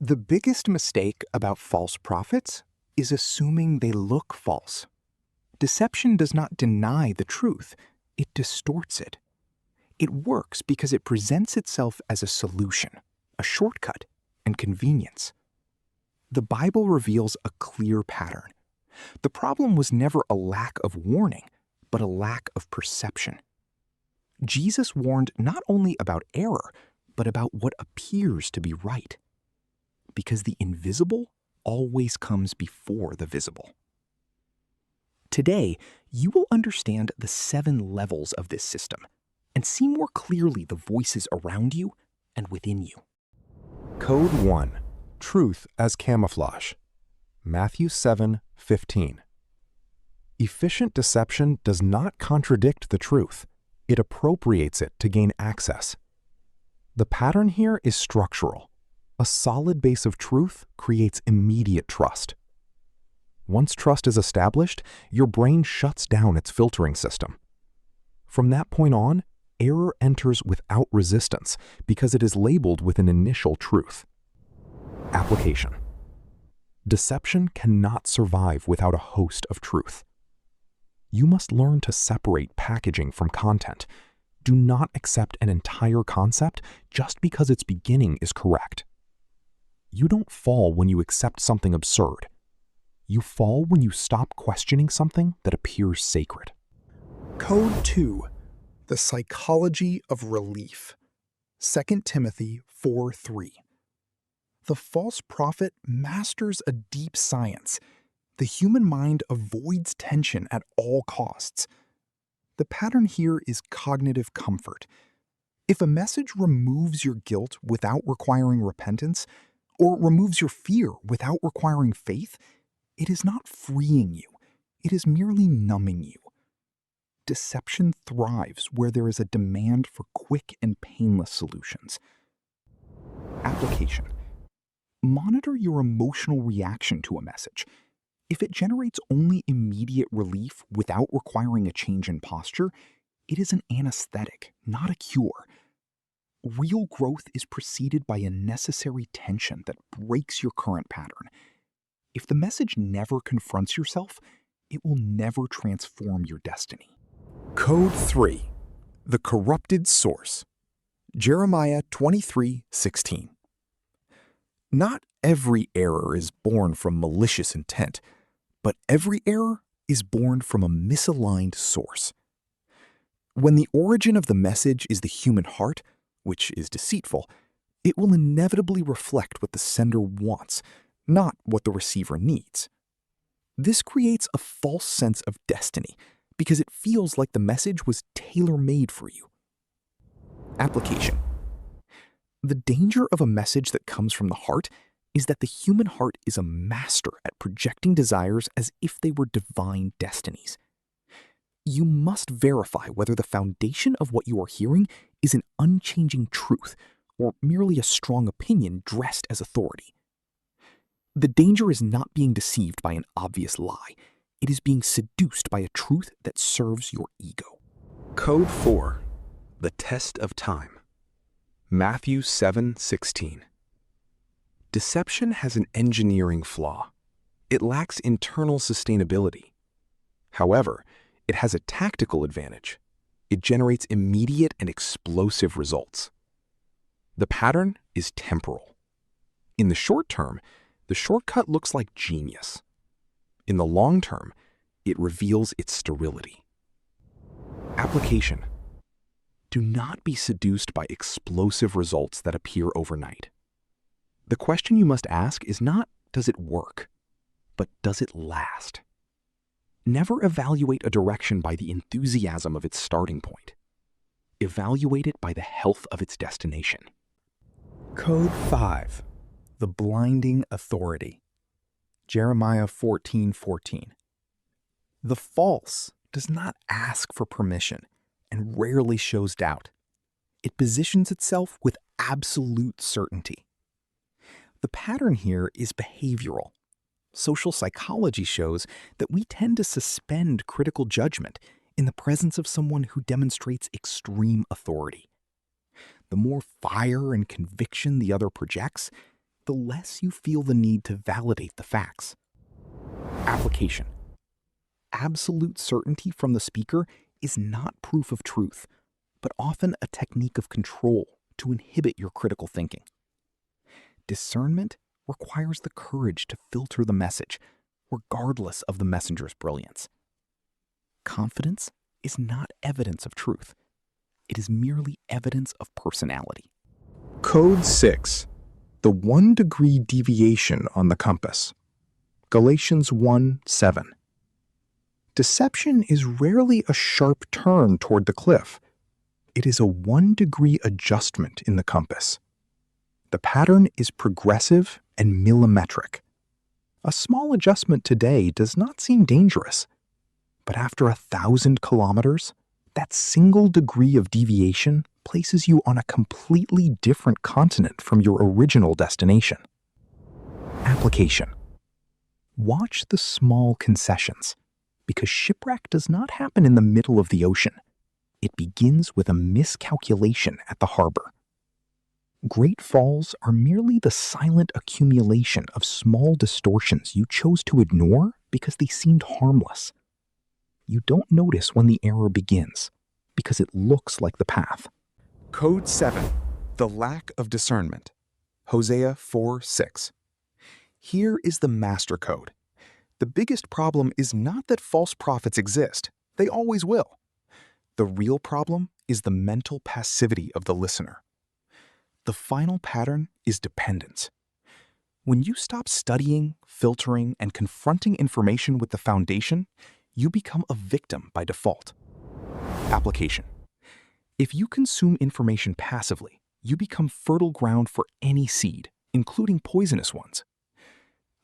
The biggest mistake about false prophets is assuming they look false. Deception does not deny the truth, it distorts it. It works because it presents itself as a solution, a shortcut, and convenience. The Bible reveals a clear pattern. The problem was never a lack of warning, but a lack of perception. Jesus warned not only about error, but about what appears to be right. Because the invisible always comes before the visible. Today, you will understand the 7 levels of this system and see more clearly the voices around you and within you. Code 1. Truth as camouflage. Matthew 7:15. Efficient deception does not contradict the truth. It appropriates it to gain access. The pattern here is structural. A solid base of truth creates immediate trust. Once trust is established, your brain shuts down its filtering system. From that point on, error enters without resistance because it is labeled with an initial truth. Application. Deception cannot survive without a host of truth. You must learn to separate packaging from content. Do not accept an entire concept just because its beginning is correct. You don't fall when you accept something absurd. You fall when you stop questioning something that appears sacred. Code 2. The psychology of relief. 2 Timothy 4:3. The false prophet masters a deep science. The human mind avoids tension at all costs. The pattern here is cognitive comfort. If a message removes your guilt without requiring repentance, or removes your fear without requiring faith, it is not freeing you. It is merely numbing you. Deception thrives where there is a demand for quick and painless solutions. Application. Monitor your emotional reaction to a message. If it generates only immediate relief without requiring a change in posture, it is an anesthetic, not a cure. Real growth is preceded by a necessary tension that breaks your current pattern. If the message never confronts yourself, it will never transform your destiny. Code 3. The corrupted source. Jeremiah 23:16. Not every error is born from malicious intent, but every error is born from a misaligned source. When the origin of the message is the human heart, which is deceitful, it will inevitably reflect what the sender wants, not what the receiver needs. This creates a false sense of destiny because it feels like the message was tailor-made for you. Application. The danger of a message that comes from the heart is that the human heart is a master at projecting desires as if they were divine destinies. You must verify whether the foundation of what you are hearing is an unchanging truth or merely a strong opinion dressed as authority. The danger is not being deceived by an obvious lie. It is being seduced by a truth that serves your ego. Code 4. The test of time. Matthew 7:16. Deception has an engineering flaw. It lacks internal sustainability. However, it has a tactical advantage. It generates immediate and explosive results. The pattern is temporal. In the short term, the shortcut looks like genius. In the long term, it reveals its sterility. Application. Do not be seduced by explosive results that appear overnight. The question you must ask is not, does it work, but does it last? Never evaluate a direction by the enthusiasm of its starting point. Evaluate it by the health of its destination. Code 5. The blinding authority. Jeremiah 14:14. The false does not ask for permission and rarely shows doubt. It positions itself with absolute certainty. The pattern here is behavioral. Social psychology shows that we tend to suspend critical judgment in the presence of someone who demonstrates extreme authority. The more fire and conviction the other projects, the less you feel the need to validate the facts. Application. Absolute certainty from the speaker is not proof of truth, but often a technique of control to inhibit your critical thinking. Discernment requires the courage to filter the message, regardless of the messenger's brilliance. Confidence is not evidence of truth. It is merely evidence of personality. Code 6. The one-degree deviation on the compass. Galatians 1:7. Deception is rarely a sharp turn toward the cliff. It is a one-degree adjustment in the compass. The pattern is progressive and millimetric. A small adjustment today does not seem dangerous, but after 1,000 kilometers, that single degree of deviation places you on a completely different continent from your original destination. Application. Watch the small concessions, because shipwreck does not happen in the middle of the ocean. It begins with a miscalculation at the harbor. Great falls are merely the silent accumulation of small distortions you chose to ignore because they seemed harmless. You don't notice when the error begins, because it looks like the path. Code 7. The lack of discernment. Hosea 4:6. Here is the master code. The biggest problem is not that false prophets exist. They always will. The real problem is the mental passivity of the listener. The final pattern is dependence. When you stop studying, filtering, and confronting information with the foundation, you become a victim by default. Application. If you consume information passively, you become fertile ground for any seed, including poisonous ones.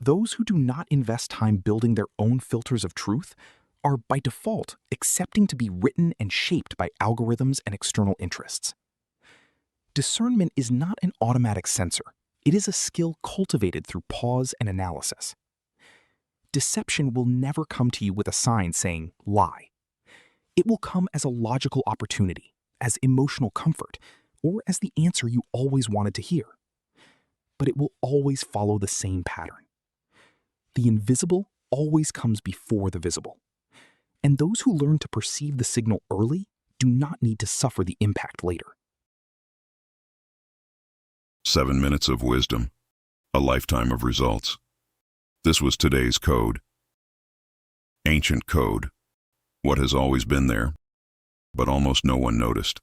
Those who do not invest time building their own filters of truth are, by default, accepting to be written and shaped by algorithms and external interests. Discernment is not an automatic sensor. It is a skill cultivated through pause and analysis. Deception will never come to you with a sign saying, lie. It will come as a logical opportunity, as emotional comfort, or as the answer you always wanted to hear. But it will always follow the same pattern. The invisible always comes before the visible. And those who learn to perceive the signal early do not need to suffer the impact later. 7 minutes of wisdom, a lifetime of results. This was today's code. Ancient code. What has always been there, but almost no one noticed.